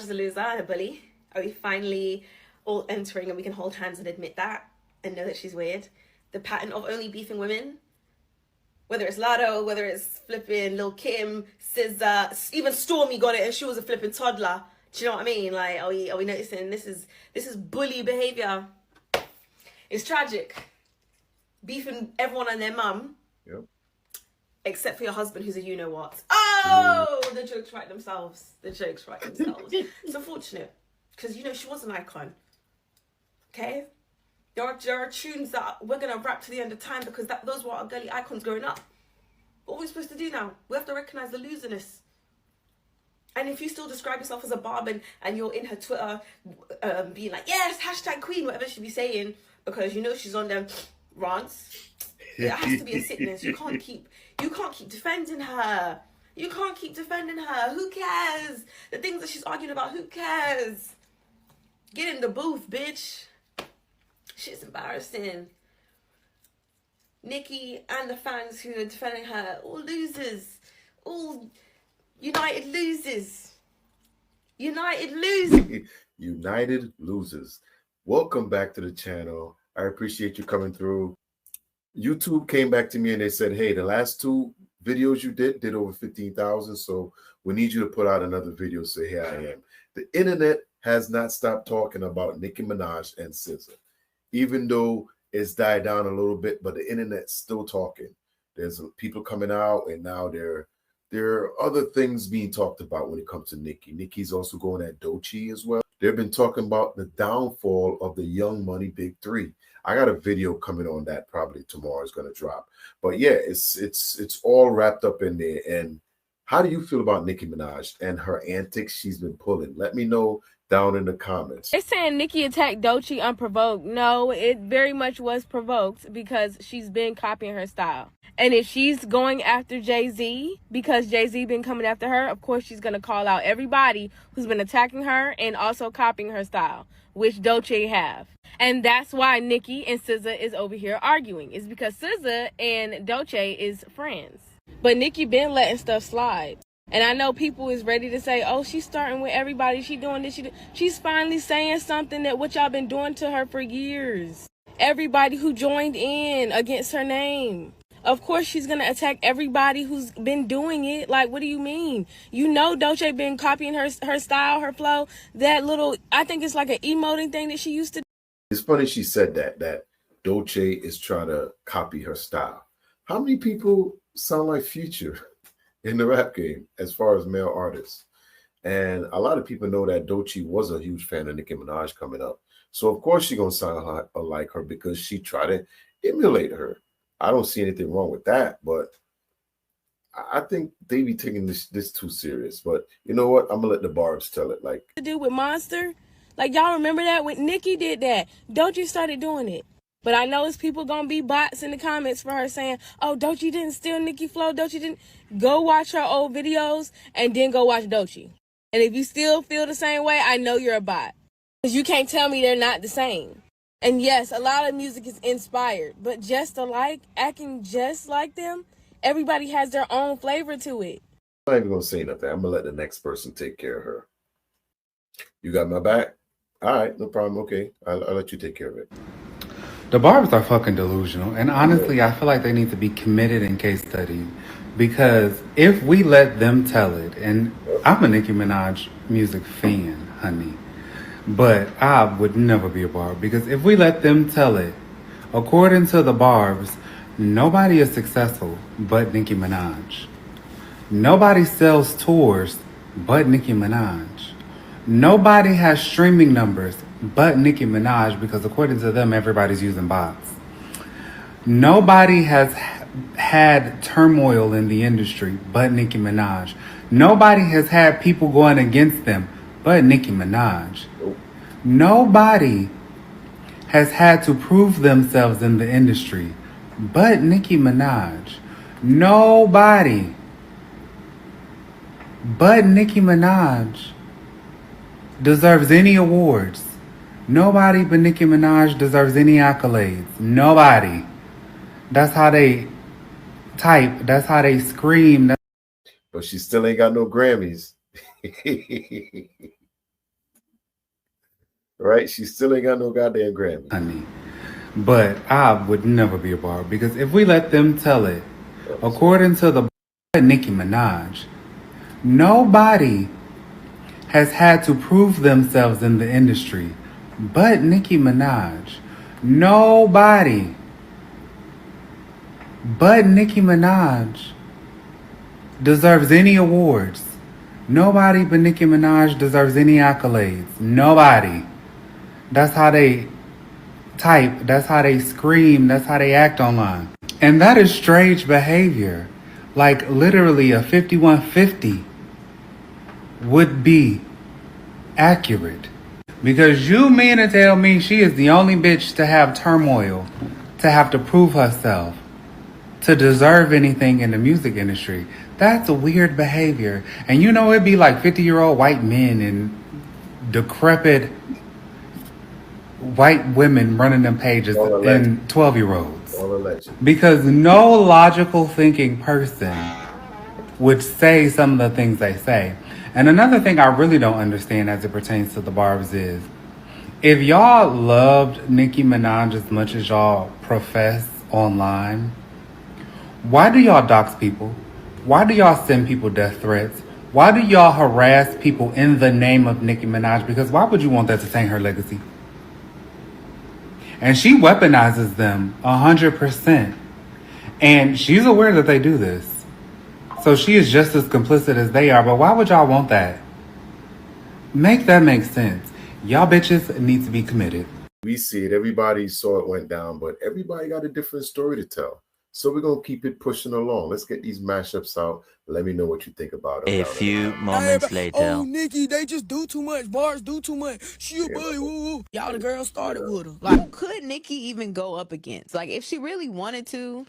is a loser and a bully? Are we finally all entering and we can hold hands and admit that and know that she's weird? The pattern of only beefing women, whether it's Lotto, whether it's flipping Lil Kim, SZA, even Stormy got it and she was a flipping toddler. Do you know what I mean? Like, are we noticing this is bully behavior? It's tragic. Beefing everyone and their mum. Yep. Except for your husband, who's a you-know-what. Oh, the jokes write themselves. The jokes write themselves. It's unfortunate. Because, you know, she was an icon. Okay? There are tunes that we're going to rap to the end of time because those were our girly icons growing up. What are we supposed to do now? We have to recognize the loserness. And if you still describe yourself as a Barb and you're in her Twitter being like, yes, hashtag queen, whatever she be saying, because you know she's on them rants, it has to be a sickness. You can't keep defending her. You can't keep defending her. Who cares? The things that she's arguing about, who cares? Get in the booth, bitch. Shit's embarrassing. Nicki and the fans who are defending her, all losers. All united losers. United losers. United losers. Welcome back to the channel. I appreciate you coming through. YouTube came back to me and they said, hey, the last two videos you did over 15,000. So we need you to put out another video. So here I am. The internet has not stopped talking about Nicki Minaj and SZA. Even though it's died down a little bit, but the internet's still talking. There's people coming out, and now there are other things being talked about when it comes to Nicki. Nicki's also going at Doechii as well. They've been talking about the downfall of the Young Money Big Three. I got a video coming on that probably tomorrow is going to drop. But yeah, it's all wrapped up in there. And how do you feel about Nicki Minaj and her antics she's been pulling? Let me know down in the comments. They're saying Nicki attacked Doechii unprovoked. No, it very much was provoked because she's been copying her style. And if she's going after Jay-Z because Jay-Z been coming after her, of course she's going to call out everybody who's been attacking her and also copying her style, which Doechii have. And that's why Nicki and SZA is over here arguing. It's because SZA and Doechii is friends. But Nicki been letting stuff slide. And I know people is ready to say, oh, she's starting with everybody. She doing this. She's finally saying something that what y'all been doing to her for years. Everybody who joined in against her name. Of course, she's going to attack everybody who's been doing it. Like, what do you mean? You know Doechii been copying her style, her flow. That little, I think it's like an emoting thing that she used to do. It's funny she said that Doechii is trying to copy her style. How many people sound like Future in the rap game as far as male artists? And a lot of people know that Doechii was a huge fan of Nicki Minaj coming up. So, of course, she's going to sound like her because she tried to emulate her. I don't see anything wrong with that, but I think they be taking this too serious. But you know what? I'm going to let the Barbs tell it. Like, to do with Monster. Like, y'all remember that when Nicki did that? Doechii started doing it. But I know it's people going to be bots in the comments for her saying, oh, Doechii didn't steal Nicki flow. Doechii didn't. Go watch her old videos and then go watch Doechii. And if you still feel the same way, I know you're a bot. Because you can't tell me they're not the same. And yes, a lot of music is inspired. But just alike, acting just like them, everybody has their own flavor to it. I'm not even going to say nothing. I'm going to let the next person take care of her. You got my back? All right, no problem. Okay, I'll let you take care of it. The Barbs are fucking delusional. And honestly, I feel like they need to be committed in case studies. Because if we let them tell it, and I'm a Nicki Minaj music fan, honey, but I would never be a Barb. Because if we let them tell it, according to the Barbs, nobody is successful but Nicki Minaj. Nobody sells tours but Nicki Minaj. Nobody has streaming numbers but Nicki Minaj because according to them, everybody's using bots. Nobody has had turmoil in the industry but Nicki Minaj. Nobody has had people going against them but Nicki Minaj. Nobody has had to prove themselves in the industry but Nicki Minaj. Nobody but Nicki Minaj deserves any awards. Nobody but Nicki Minaj deserves any accolades. Nobody. That's how they type. That's how they scream. But she still ain't got no Grammys. Right? She still ain't got no goddamn Grammy. Honey. But I would never be a Barb because if we let them tell it, according to the Nicki Minaj, nobody has had to prove themselves in the industry but Nicki Minaj. Nobody but Nicki Minaj deserves any awards. Nobody but Nicki Minaj deserves any accolades. Nobody. That's how they type, that's how they scream, that's how they act online. And that is strange behavior. Like literally a 5150 would be accurate. Because you mean to tell me she is the only bitch to have turmoil, to have to prove herself, to deserve anything in the music industry. That's a weird behavior. And you know it'd be like 50-year-old white men and decrepit white women running them pages and 12-year-olds. All alleged. Because no logical thinking person would say some of the things they say. And another thing I really don't understand as it pertains to the Barbz is, if y'all loved Nicki Minaj as much as y'all profess online, why do y'all dox people? Why do y'all send people death threats? Why do y'all harass people in the name of Nicki Minaj? Because why would you want that to taint her legacy? And she weaponizes them 100%. And she's aware that they do this. So she is just as complicit as they are. But why would y'all want that? Make that make sense. Y'all bitches need to be committed. We see it. Everybody saw it went down, but everybody got a different story to tell. So we're going to keep it pushing along. Let's get these mashups out. Let me know what you think about it. A few moments later. Oh, Nicki, they just do too much. Barbz do too much. She a bully. Woo woo. Y'all the girls started with her. Like, could Nicki even go up against? Like, if she really wanted to,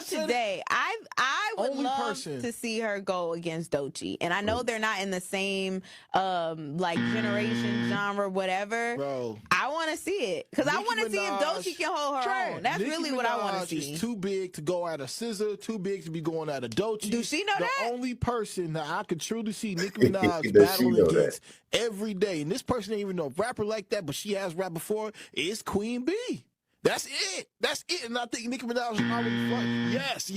today? I would love to see her go against Doechii, and I know they're not in the same like generation, genre, whatever. Bro, I want to see it because I want to see if Doechii can hold her own. That's Nicki really what I want to see. Is too big to go at a SZA, too big to be going at a Doechii. Do she know the that? only person that I could truly see Nicki Minaj battling against every day, and this person ain't even no rapper like that, but she has rapped before, is Queen B. That's it. That's it. And I think Nicki Minaj is already fun. Yes.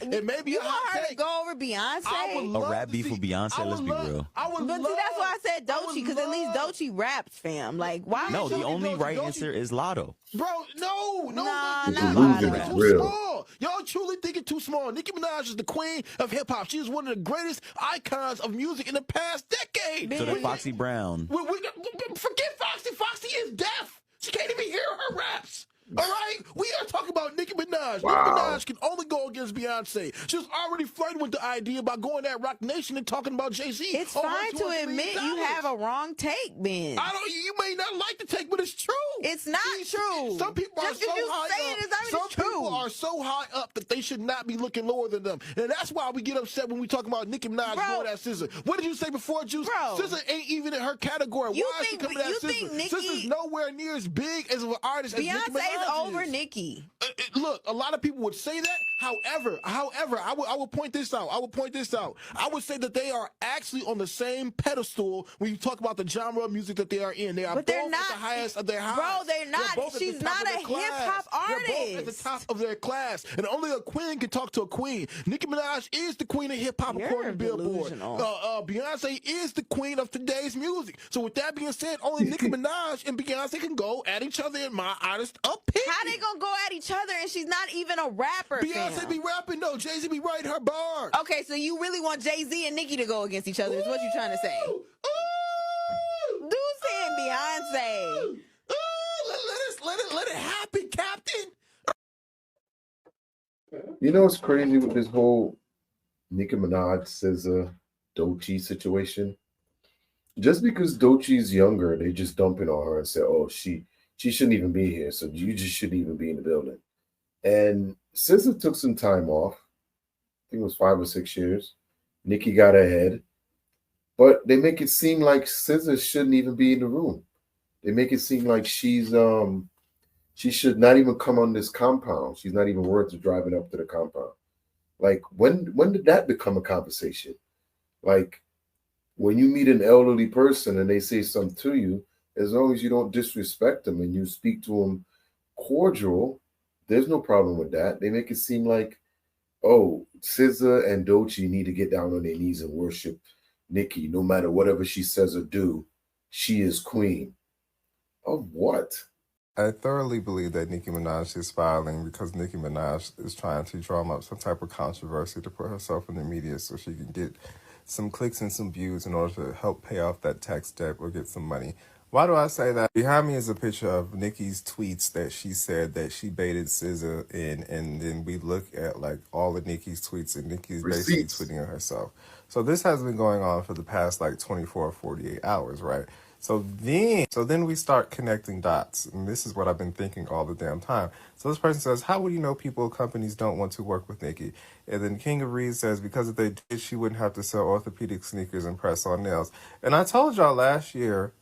And maybe you want her to go over Beyonce? A rap beef with Beyonce, let's be real. But see, that's why I said Doechii, because at least Doechii raps, fam. Like, why? No, the only right answer is Lotto. Bro, no, not too small. Y'all truly think it's too small. Nicki Minaj is the queen of hip hop. She is one of the greatest icons of music in the past decade. So did Foxy Brown. Forget Foxy. Foxy is deaf. She can't even hear her raps. All right? We are talking about Nicki Minaj. Wow. Nicki Minaj can only go against Beyonce. She was already flirting with the idea about going at Rock Nation and talking about Jay-Z. It's fine to admit you have a wrong take, Ben. You may not like the take, but it's true. It's not true. Some people are so high up. Some people are so high up that they should not be looking lower than them. And that's why we get upset when we talk about Nicki Minaj going at SZA. What did you say before, Juice? SZA ain't even in her category. Why is she coming at SZA? SZA's nowhere near as big as an artist as Nicki Minaj. Over Nicki. Look, a lot of people would say that. However, I will point this out. I would say that they are actually on the same pedestal when you talk about the genre of music that they are in. They are both at the highest of their highs. Bro, they're not. She's not a hip hop artist. They're both at the top of their class, and only a queen can talk to a queen. Nicki Minaj is the queen of hip hop according to Billboard. Beyonce is the queen of today's music. So with that being said, only Nicki Minaj and Beyonce can go at each other in my honest opinion. How they gonna go at each other and she's not even a rapper? Beyonce be rapping though. Jay-Z be writing her bars. Okay, so you really want Jay-Z and Nicki to go against each other? Is what you trying to say? Deuce and Beyonce. Let it happen, Captain. You know what's crazy with this whole Nicki Minaj SZA Doechii situation? Just because Doechii's younger, they just dump it on her and say, "Oh, she shouldn't even be here, so you just shouldn't even be in the building." And SZA took some time off. I think it was 5 or 6 years. Nicki got ahead. But they make it seem like SZA shouldn't even be in the room. They make it seem like she should not even come on this compound. She's not even worth driving up to the compound. Like, when did that become a conversation? Like, when you meet an elderly person and they say something to you, As long as you don't disrespect them and you speak to them cordial, there's no problem with that. They make it seem like, oh, SZA and Doechii need to get down on their knees and worship Nicki. No matter whatever she says or do, she is queen. Of what? I thoroughly believe that Nicki Minaj is filing because Nicki Minaj is trying to drum up some type of controversy to put herself in the media so she can get some clicks and some views in order to help pay off that tax debt or get some money. Why do I say that? Behind me is a picture of Nicki's tweets that she said that she baited SZA in, and then we look at like all of Nicki's tweets, and Nicki's basically tweeting at herself. So this has been going on for the past like 24 or 48 hours, right? So then we start connecting dots, and this is what I've been thinking all the damn time. So this person says, how would you know people, companies don't want to work with Nicki? And then King of Reed says, because if they did, she wouldn't have to sell orthopedic sneakers and press on nails. And I told y'all last year,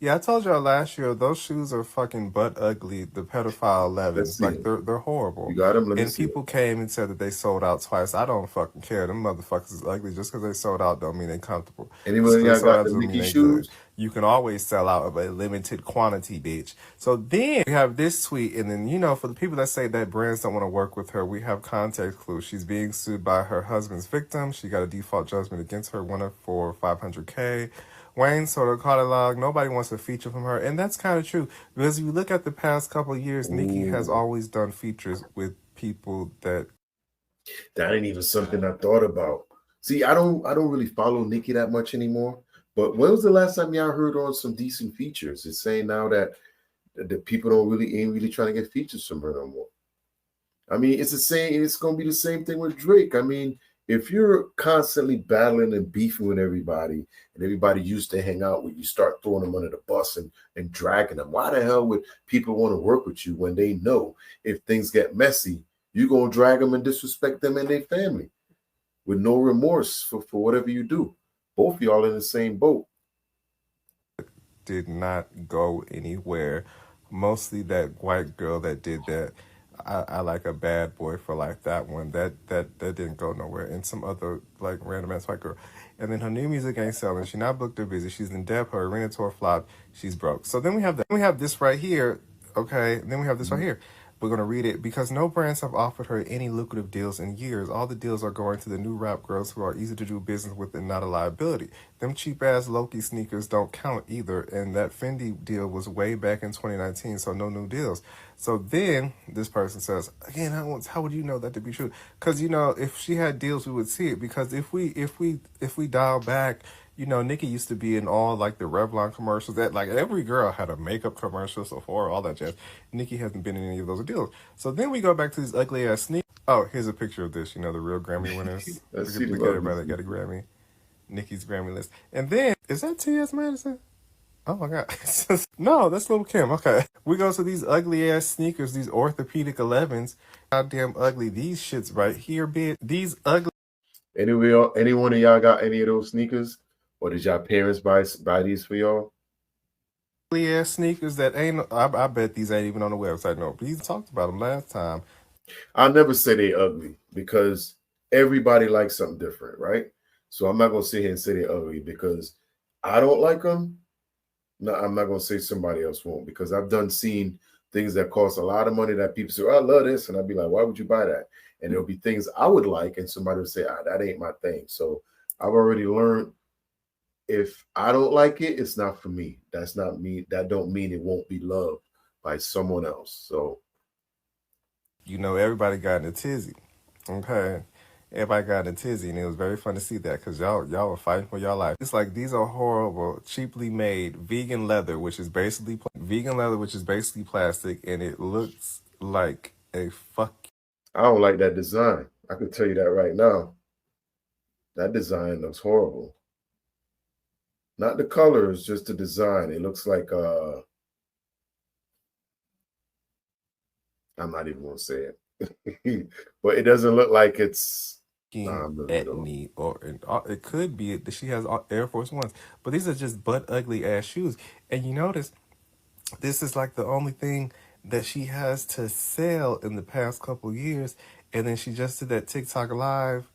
those shoes are fucking butt ugly. The pedophile 11s, like they're horrible. You got them. And people came and said that they sold out twice. I don't fucking care. Them motherfuckers is ugly. Just because they sold out don't mean they're comfortable. Anybody got the Nicki shoes? You can always sell out of a limited quantity, bitch. So then we have this tweet, and then, you know, for the people that say that brands don't want to work with her, we have context clues. She's being sued by her husband's victim. She got a default judgment against her, won her for $500K. Wayne sort of catalog. Nobody wants a feature from her, and that's kind of true because if you look at the past couple of years, Nicki has always done features with people that ain't even something I thought about. See, I don't really follow Nicki that much anymore. But when was the last time y'all heard on some decent features? It's saying now that the people ain't really trying to get features from her no more. I mean, it's the same. It's gonna be the same thing with Drake. I mean, if you're constantly battling and beefing with everybody, and everybody used to hang out with you, start throwing them under the bus and dragging them, why the hell would people want to work with you when they know if things get messy, you're going to drag them and disrespect them and their family with no remorse for whatever you do? Both of y'all in the same boat. Did not go anywhere. Mostly that white girl that did that. I like a bad boy for like that one. That didn't go nowhere. And some other like random ass white girl. And then her new music ain't selling. She not booked or busy. She's in debt. Her arena tour flop. She's broke. So then we have this right here. Okay. And then we have this right here. We're going to read it. Because no brands have offered her any lucrative deals in years. All the deals are going to the new rap girls who are easy to do business with and not a liability. Them cheap-ass Loki sneakers don't count either. And that Fendi deal was way back in 2019, so no new deals. So then this person says, again, how would you know that to be true? Because, you know, if she had deals, we would see it. Because if we dial back, you know, Nicki used to be in all like the Revlon commercials. That like every girl had a makeup commercial, Sephora, all that jazz. Nicki hasn't been in any of those deals. So then we go back to these ugly ass sneakers. Oh, here's a picture of this. You know, the real Grammy winners. Look at everybody that got a Grammy. Nicki's Grammy list. And then is that T.S. Madison? Oh my God. No, that's Lil' Kim. Okay. We go to these ugly ass sneakers, these orthopedic 11s. Goddamn ugly. These shits right here, bitch. These ugly. Anyway, any one of y'all got any of those sneakers? Or did y'all parents buy these for y'all? Ugly ass sneakers that ain't, I bet these ain't even on the website. No, these talked about them last time. I'll never say they ugly because everybody likes something different, right? So I'm not going to sit here and say they're ugly because I don't like them. No, I'm not going to say somebody else won't because I've seen things that cost a lot of money that people say, oh, I love this. And I'd be like, why would you buy that? And there'll be things I would like and somebody would say, that ain't my thing. So I've already learned if I don't like it, it's not for me. That's not me. That don't mean it won't be loved by someone else. So, you know, everybody got in a tizzy. Okay. Everybody got in a tizzy, and it was very fun to see that because y'all were fighting for your life. It's like these are horrible, cheaply made vegan leather, which is basically plastic, and it looks like a fuck. I don't like that design. I can tell you that right now. That design looks horrible. Not the colors, just the design. It looks like I'm not even gonna say it, but it doesn't look like it's Etney or it could be that she has Air Force Ones, but these are just butt ugly ass shoes. And you notice this is like the only thing that she has to sell in the past couple years. And then she just did that TikTok live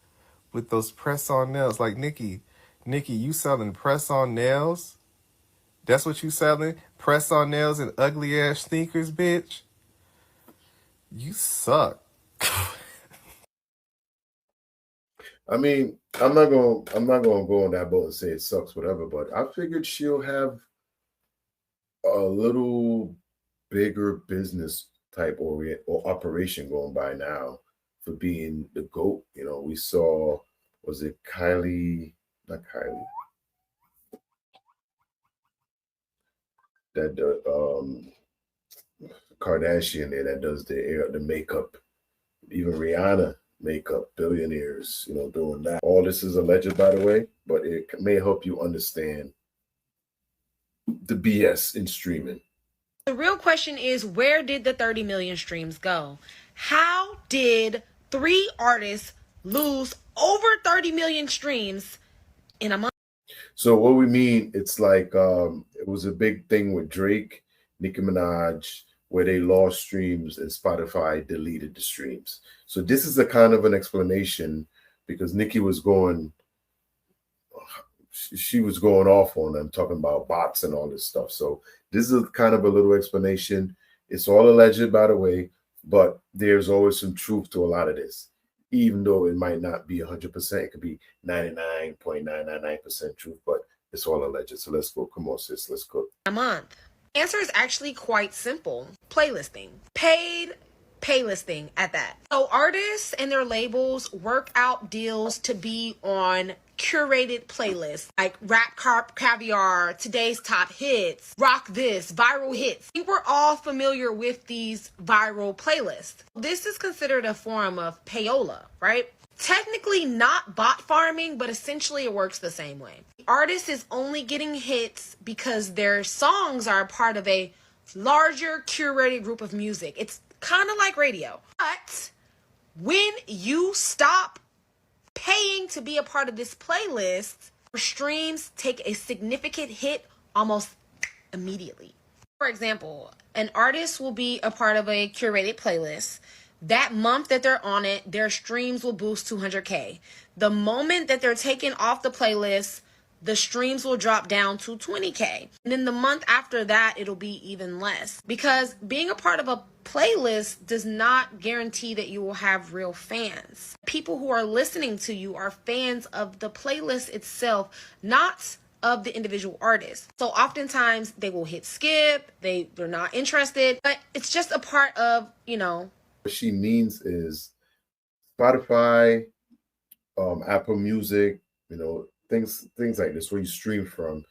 with those press on nails. Like Nicki, you selling press on nails? That's what you selling? Press on nails and ugly ass sneakers, bitch. You suck. I mean, I'm not gonna go on that boat and say it sucks, whatever. But I figured she'll have a little bigger business type or operation going by now for being the GOAT. You know, we saw, was it Kylie? Not Kylie. That Kardashian there that does the makeup. Even Rihanna makeup, billionaires, you know, doing that. All this is alleged, by the way, but it may help you understand the BS in streaming. The real question is, where did the 30 million streams go? How did 3 artists lose over 30 million streams in a month? So what we mean, it's like it was a big thing with Drake, Nicki Minaj, where they lost streams and Spotify deleted the streams. So this is a kind of an explanation because Nicki was going, she was going off on them, talking about bots and all this stuff. So this is kind of a little explanation. It's all alleged, by the way, but there's always some truth to a lot of this. Even though it might not be 100%, it could be 99.999% truth, but it's all alleged. So let's go. Come on, sis, let's go. A month. Answer is actually quite simple. Playlisting. Paid playlisting at that. So artists and their labels work out deals to be on curated playlists like Rap Caviar, Today's Top Hits, Rock This, Viral Hits. I think we're all familiar with these viral playlists. This is considered a form of payola, right? Technically not bot farming, but essentially it works the same way. The artist is only getting hits because their songs are a part of a larger curated group of music. It's kind of like radio. But when you stop paying to be a part of this playlist, streams take a significant hit almost immediately. For example, an artist will be a part of a curated playlist. That month that they're on it, their streams will boost 200K. The moment that they're taken off the playlist, the streams will drop down to 20K. And then the month after that, it'll be even less. Because being a part of a playlist does not guarantee that you will have real fans. People who are listening to you are fans of the playlist itself, not of the individual artist. So oftentimes they will hit skip, they're not interested, but it's just a part of, you know. What she means is Spotify, Apple Music, you know, things like this where you stream from.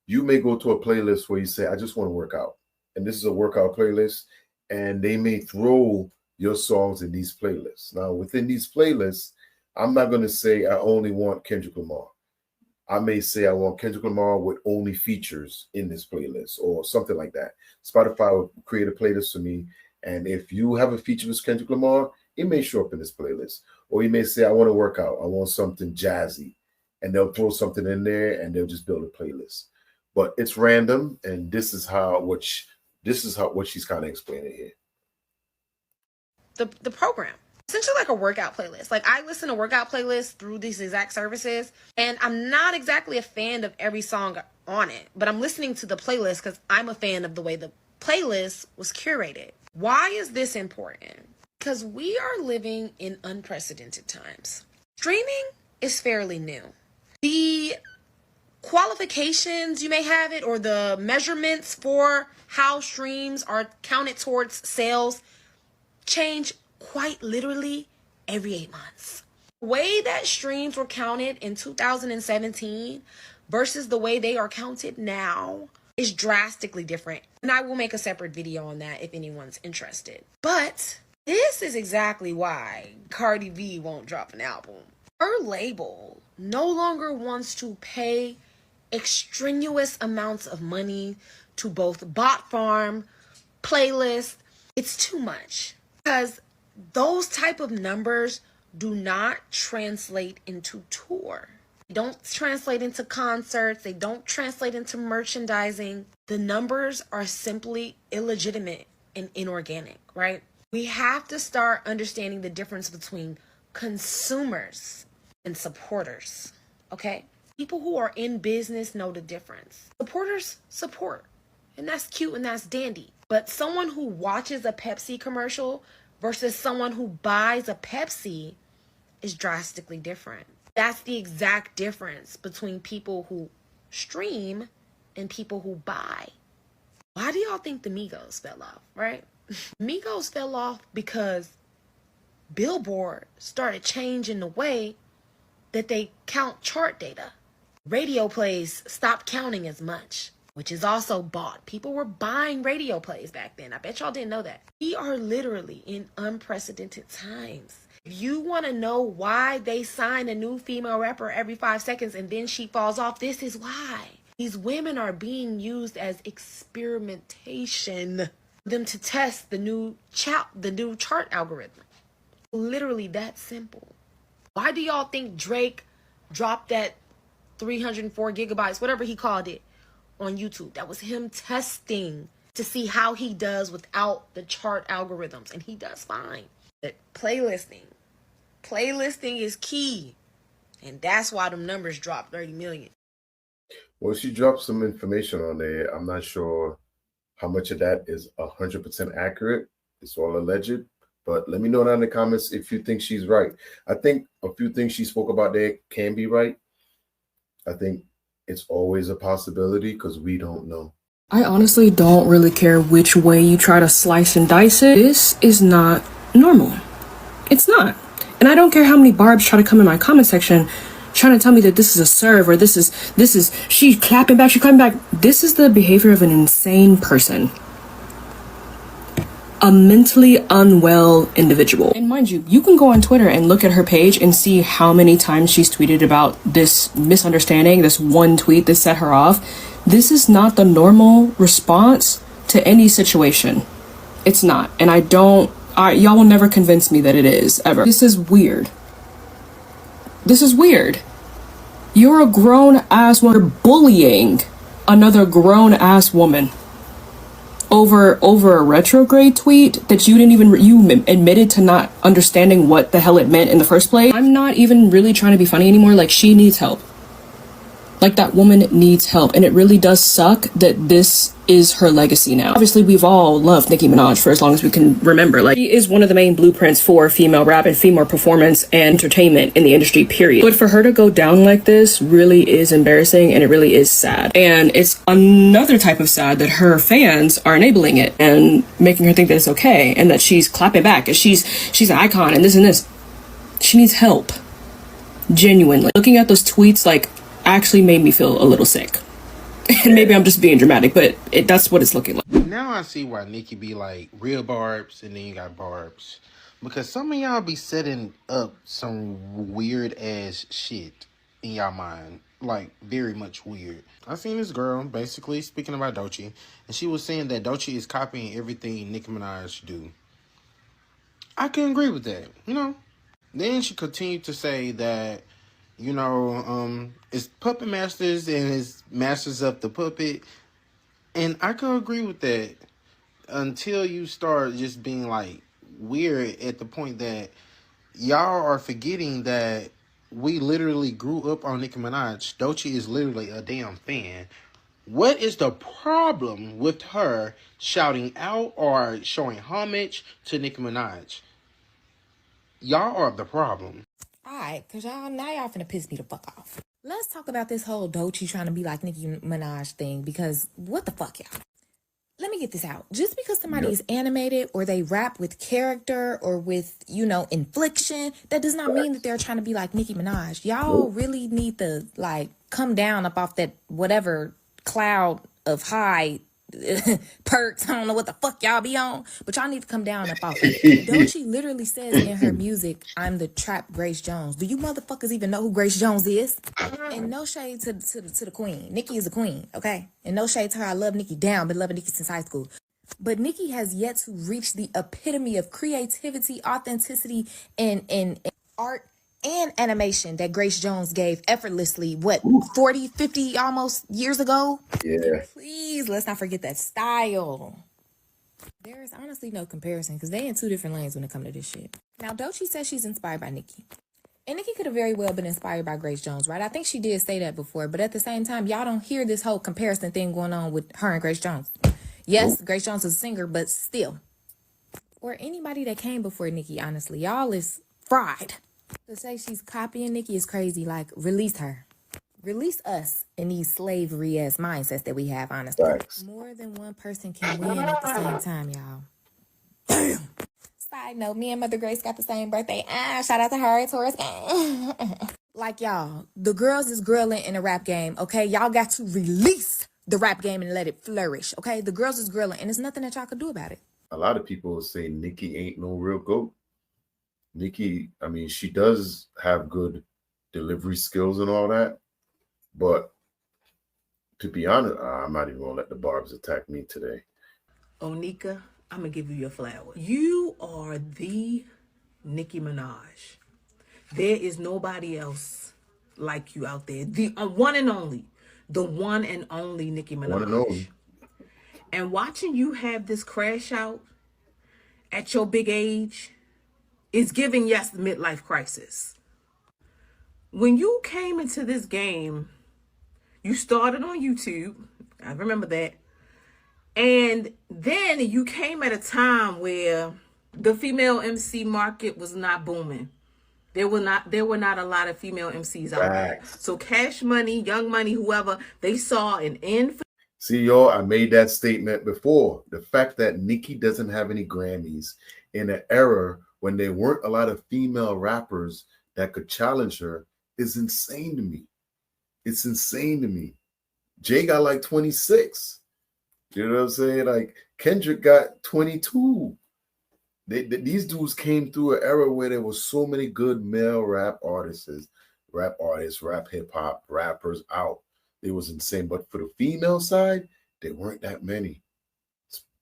You may go to a playlist where you say, I just want to work out. And this is a workout playlist. And they may throw your songs in these playlists. Now, within these playlists, I'm not going to say I only want Kendrick Lamar. I may say I want Kendrick Lamar with only features in this playlist or something like that. Spotify will create a playlist for me. And if you have a feature with Kendrick Lamar, it may show up in this playlist. Or you may say, I want to work out. I want something jazzy. And they'll throw something in there and they'll just build a playlist. But it's random. And this is what she's kind of explaining here. The program. Essentially like a workout playlist. Like I listen to workout playlists through these exact services. And I'm not exactly a fan of every song on it. But I'm listening to the playlist because I'm a fan of the way the playlist was curated. Why is this important? Because we are living in unprecedented times. Streaming is fairly new. The qualifications you may have it or the measurements for how streams are counted towards sales change quite literally every 8 months. The way that streams were counted in 2017 versus the way they are counted now is drastically different. And I will make a separate video on that if anyone's interested. But this is exactly why Cardi B won't drop an album. Her label no longer wants to pay extraneous amounts of money to both bot farm, playlist. It's too much because those type of numbers do not translate into tour. They don't translate into concerts. They don't translate into merchandising. The numbers are simply illegitimate and inorganic, right? We have to start understanding the difference between consumers and supporters, okay? People who are in business know the difference. Supporters support, and that's cute and that's dandy. But someone who watches a Pepsi commercial versus someone who buys a Pepsi is drastically different. That's the exact difference between people who stream and people who buy. Why do y'all think the Migos fell off, right? Migos fell off because Billboard started changing the way that they count chart data. Radio plays stopped counting as much, which is also bought. People were buying radio plays back then. I bet y'all didn't know that. We are literally in unprecedented times. If you want to know why they sign a new female rapper every 5 seconds and then she falls off, this is why. These women are being used as experimentation for them to test the new chart algorithm. Literally that simple. Why do y'all think Drake dropped that 304 gigabytes, whatever he called it, on YouTube? That was him testing to see how he does without the chart algorithms, and he does fine. But playlisting is key, and that's why them numbers dropped 30 million. Well, she dropped some information on there. I'm not sure how much of that is 100% accurate. It's all alleged. But let me know down in the comments if you think she's right. I think a few things she spoke about there can be right. I think it's always a possibility because we don't know. I honestly don't really care which way you try to slice and dice it. This is not normal. It's not. And I don't care how many Barbs try to come in my comment section trying to tell me that this is a serve or this is she clapping back, she clapping back. This is the behavior of an insane person. A mentally unwell individual. And mind you, you can go on Twitter and look at her page and see how many times she's tweeted about this misunderstanding, this one tweet that set her off. This is not the normal response to any situation. It's not. And y'all will never convince me that it is, ever. This is weird. This is weird. You're a grown-ass woman. You're bullying another grown-ass woman over a retrograde tweet that you admitted to not understanding what the hell it meant in the first place. I'm not even really trying to be funny anymore. Like, she needs help. Like, that woman needs help. And it really does suck that this is her legacy now. Obviously, we've all loved Nicki Minaj for as long as we can remember. Like, she is one of the main blueprints for female rap and female performance and entertainment in the industry, period. But for her to go down like this really is embarrassing, and it really is sad. And it's another type of sad that her fans are enabling it and making her think that it's okay and that she's clapping back and she's an icon and this and this. She needs help. Genuinely. Looking at those tweets, like, actually made me feel a little sick. And maybe I'm just being dramatic, but that's what it's looking like. Now I see why Nicki be like real Barbs and then you got Barbs. Because some of y'all be setting up some weird ass shit in y'all mind. Like, very much weird. I seen this girl basically speaking about Doechii, and she was saying that Doechii is copying everything Nicki Minaj do. I can agree with that, you know. Then she continued to say that, you know, it's puppet masters and it's masters of the puppet. And I can agree with that until you start just being like weird at the point that y'all are forgetting that we literally grew up on Nicki Minaj. Doechii is literally a damn fan. What is the problem with her shouting out or showing homage to Nicki Minaj? Y'all are the problem. Alright, cause y'all finna piss me the fuck off. Let's talk about this whole Doechii trying to be like Nicki Minaj thing, because what the fuck, y'all? Let me get this out. Just because somebody is animated or they rap with character or with, you know, infliction, that does not mean that they're trying to be like Nicki Minaj. Y'all really need to, like, come down up off that whatever cloud of high perks. I don't know what the fuck y'all be on, but y'all need to come down up off it. Doechii literally says in her music, "I'm the trap Grace Jones." Do you motherfuckers even know who Grace Jones is? And no shade to the queen. Nicki is a queen, okay? And no shade to her. I love Nicki down, been loving Nicki since high school. But Nicki has yet to reach the epitome of creativity, authenticity, and art and animation that Grace Jones gave effortlessly, 40, 50 almost years ago? Yeah. Please, let's not forget that style. There is honestly no comparison because they in two different lanes when it comes to this shit. Now, Doechii says she's inspired by Nicki. And Nicki could have very well been inspired by Grace Jones, right? I think she did say that before, but at the same time, y'all don't hear this whole comparison thing going on with her and Grace Jones. Yes, Grace Jones is a singer, but still. Or anybody that came before Nicki, honestly. Y'all is fried. To say she's copying Nicki is crazy. Like, release her. Release us in these slavery-ass mindsets that we have, honestly. Thanks. More than one person can win at the same time, y'all. Damn. Side note, me and Mother Grace got the same birthday. Shout out to her, Taurus gang. Like, y'all, the girls is grilling in a rap game, okay? Y'all got to release the rap game and let it flourish, okay? The girls is grilling, and there's nothing that y'all could do about it. A lot of people say Nicki ain't no real GOAT. Nicki, I mean, she does have good delivery skills and all that, but to be honest, I'm not even gonna let the Barbs attack me today. Onika, I'm gonna give you your flowers. You are the Nicki Minaj. There is nobody else like you out there. The one and only, the one and only Nicki Minaj. One and only. And watching you have this crash out at your big age is giving yes the midlife crisis. When you came into this game, you started on YouTube. I remember that. And then you came at a time where the female MC market was not booming. There were not a lot of female MCs out there. So Cash Money, Young Money, whoever, they saw an end. See, y'all, I made that statement before. The fact that Nicki doesn't have any Grammys in an era when there weren't a lot of female rappers that could challenge her is insane to me. It's insane to me. Jay got like 26. You know what I'm saying? Like Kendrick got 22. These dudes came through an era where there was so many good male rap artists, rap hip hop rappers out. It was insane. But for the female side, there weren't that many.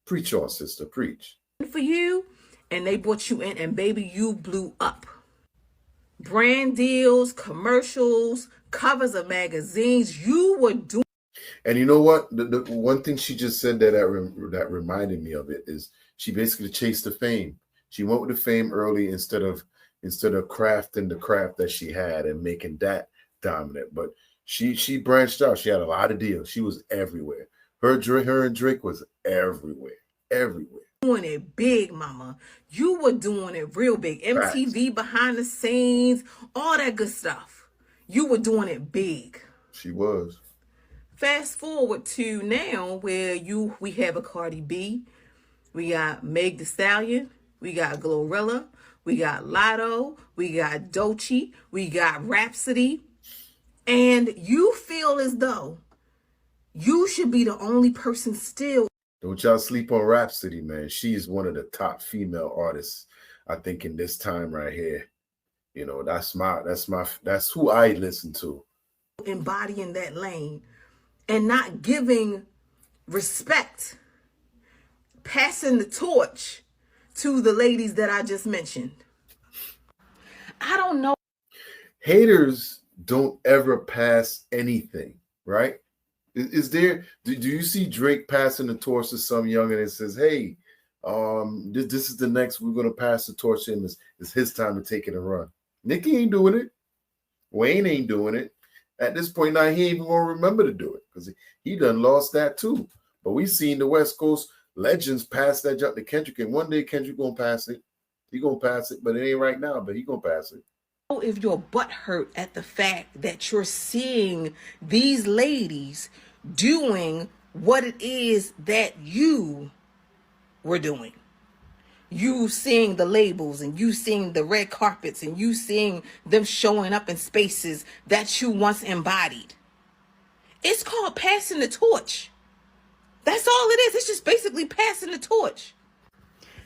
Preach on, sister, preach. For you, and they brought you in, and baby, you blew up. Brand deals, commercials, covers of magazines, you were doing. And you know what? The one thing she just said that reminded me of it is she basically chased the fame. She went with the fame early instead of crafting the craft that she had and making that dominant. But she branched out. She had a lot of deals. She was everywhere. Her and Drake was everywhere. Doing it big, mama. You were doing it real big. MTV behind the scenes, all that good stuff. You were doing it big. She was. Fast forward to now where we have a Cardi B. We got Meg Thee Stallion. We got Glorilla. We got Lotto. We got Doechii. We got Rhapsody. And you feel as though you should be the only person still. Don't y'all sleep on Rhapsody, man. She is one of the top female artists, I think, in this time right here. You know, that's who I listen to. Embodying that lane and not giving respect, passing the torch to the ladies that I just mentioned. I don't know. Haters don't ever pass anything, right? Is there, do you see Drake passing the torch to some youngin and says, hey, this is the next, we're going to pass the torch to him. It's his time to take it and run. Nicki ain't doing it. Wayne ain't doing it. At this point now, he ain't even going to remember to do it because he done lost that too. But we seen the West Coast legends pass that job to Kendrick, and one day Kendrick going to pass it. He going to pass it, but it ain't right now, but he going to pass it. If your butt hurt at the fact that you're seeing these ladies doing what it is that you were doing. You seeing the labels and you seeing the red carpets and you seeing them showing up in spaces that you once embodied. It's called passing the torch. That's all it is. It's just basically passing the torch.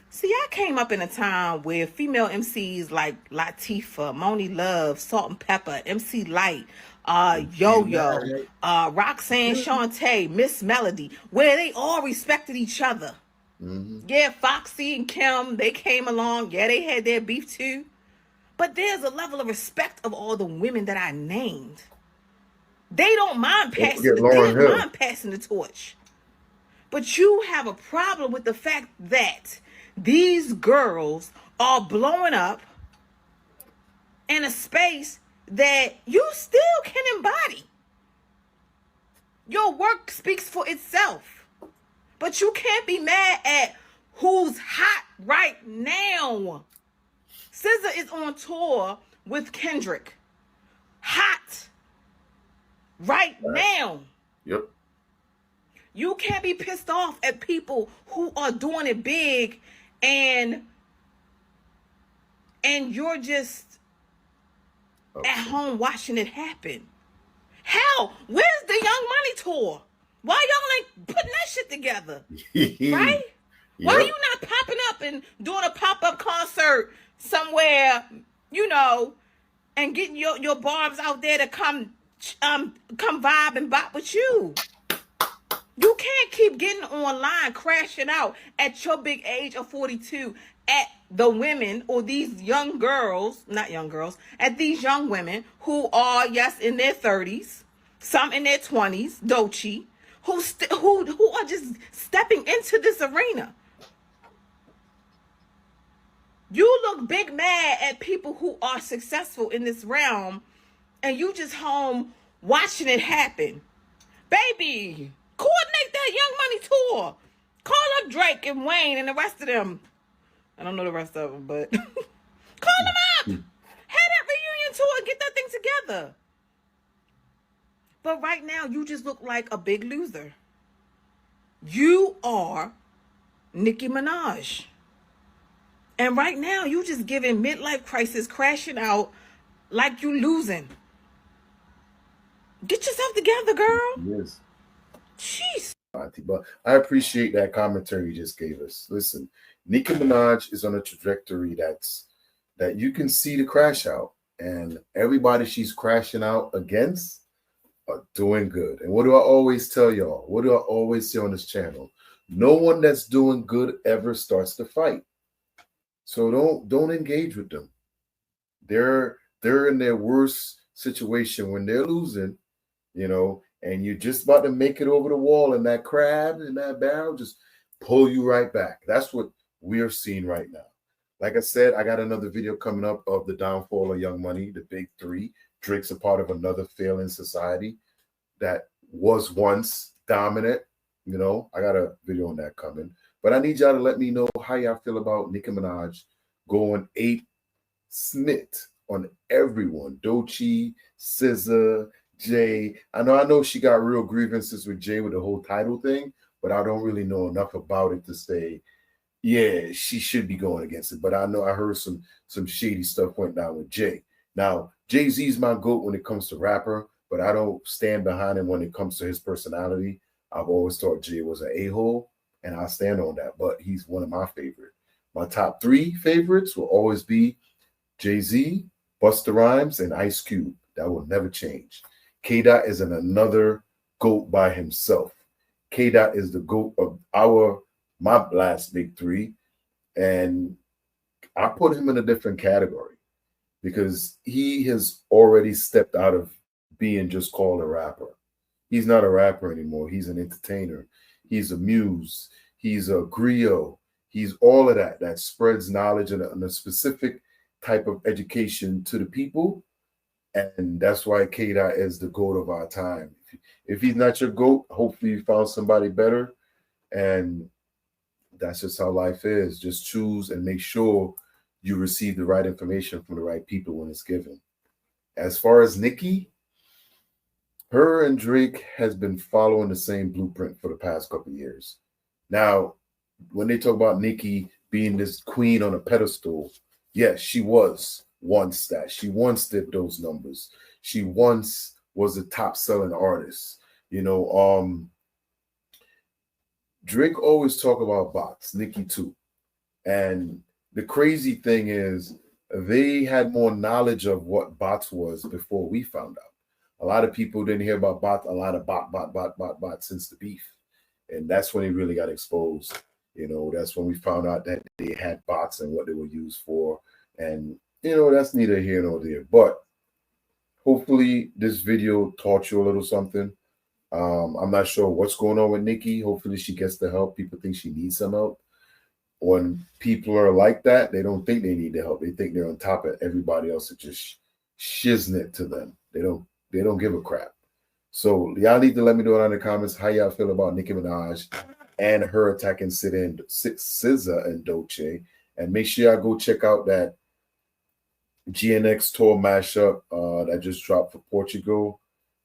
See, I came up in a time where female MCs like Latifah, Moni Love, Salt and Pepper, MC Light, Yo-Yo, Roxanne Shante, Miss Melody, where they all respected each other. Mm-hmm. Yeah, Foxy and Kim, they came along. Yeah, they had their beef too. But there's a level of respect of all the women that I named. They don't mind passing the torch. But you have a problem with the fact that these girls are blowing up in a space that you still can embody. Your work speaks for itself. But you can't be mad at who's hot right now. SZA is on tour with Kendrick. Hot right now. Yep. You can't be pissed off at people who are doing it big and you're just at home watching it happen. Hell, where's the Young Money tour? Why y'all ain't putting that shit together? Right? Why are you not popping up and doing a pop-up concert somewhere, you know, and getting your Barbz out there to come vibe and bop with you? You can't keep getting online, crashing out at your big age of 42 at the women or these young girls, not young girls, at these young women who are, yes, in their 30s, some in their 20s, Doechii, who are just stepping into this arena. You look big mad at people who are successful in this realm, and you just home watching it happen. Baby, coordinate that Young Money tour. Call up Drake and Wayne and the rest of them. I don't know the rest of them, but call them up. Have that reunion tour. Get that thing together. But right now, you just look like a big loser. You are Nicki Minaj. And right now, you just giving midlife crisis, crashing out like you losing. Get yourself together, girl. Yes. Jeez. But I appreciate that commentary you just gave us. Listen, Nicki Minaj is on a trajectory that you can see the crash out, and everybody she's crashing out against are doing good. And what do I always tell y'all? What do I always say on this channel? No one that's doing good ever starts to fight. So don't engage with them. They're in their worst situation when they're losing, you know, and you're just about to make it over the wall, and that crab in that barrel just pull you right back. That's what we're seeing right now. Like I said, I got another video coming up of the downfall of Young Money, the big three. Drake's a part of another failing society that was once dominant. You know, I got a video on that coming. But I need y'all to let me know how y'all feel about Nicki Minaj going 8 snit on everyone. Doechii, SZA, Jay. I know she got real grievances with Jay with the whole title thing, but I don't really know enough about it to say, yeah, she should be going against it. But I know I heard some shady stuff went down with Jay. Now, Jay-Z's my GOAT when it comes to rapper, but I don't stand behind him when it comes to his personality. I've always thought Jay was an a-hole, and I stand on that, but he's one of my favorite. My top 3 favorites will always be Jay-Z, Busta Rhymes, and Ice Cube. That will never change. K-Dot is another GOAT by himself. K-Dot is the GOAT of my last big 3, and I put him in a different category because he has already stepped out of being just called a rapper. He's not a rapper anymore. He's an entertainer. He's a muse. He's a griot. He's all of that spreads knowledge and a specific type of education to the people. And that's why K-Dot is the GOAT of our time. If he's not your GOAT, hopefully you found somebody better. And that's just how life is. Just choose and make sure you receive the right information from the right people when it's given. As far as Nicki, her and Drake has been following the same blueprint for the past couple of years. Now, when they talk about Nicki being this queen on a pedestal, yes, she was once that. She once did those numbers. She once was a top-selling artist. You know, Drake always talk about bots, Nicki too. And the crazy thing is they had more knowledge of what bots was before we found out. A lot of people didn't hear about bots, a lot of bot since the beef. And that's when it really got exposed. You know, that's when we found out that they had bots and what they were used for. And, you know, that's neither here nor there. But hopefully this video taught you a little something. I'm not sure what's going on with Nicki. Hopefully she gets the help. People think she needs some help. when people are like that, they don't think they need the help. They think they're on top of everybody else and just shizzing it to them. They don't give a crap. So y'all need to let me know in the comments how y'all feel about Nicki Minaj and her attacking SZA and Doechii. And make sure y'all go check out that GNX tour mashup that just dropped for Portugal.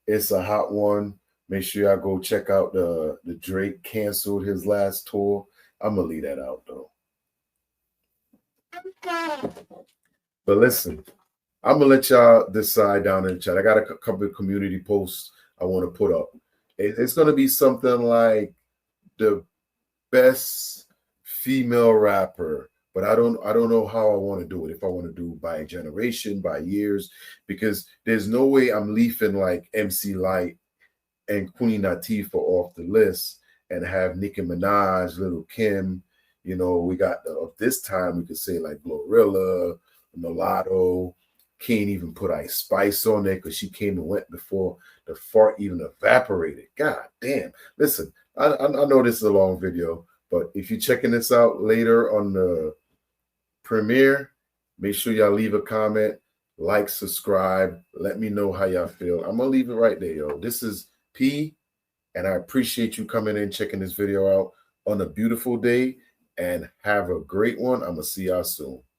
It's a hot one. Make sure y'all go check out the Drake canceled his last tour. I'm gonna leave that out though. But listen, I'm gonna let y'all decide down in the chat. I got a couple of community posts I want to put up. It's gonna be something like the best female rapper, but I don't know how I want to do it. If I want to do by generation, by years, because there's no way I'm leaving like MC Lyte and Queen Latifah off the list and have Nicki Minaj, Lil' Kim. You know, we got this time we could say like Glorilla, Mulatto. Can't even put Ice Spice on there because she came and went before the fart even evaporated. God damn. Listen, I know this is a long video, but if you're checking this out later on the premiere, make sure y'all leave a comment, like, subscribe. Let me know how y'all feel. I'm going to leave it right there, yo. This is P, and I appreciate you coming in, checking this video out on a beautiful day, and have a great one. I'm going to see y'all soon.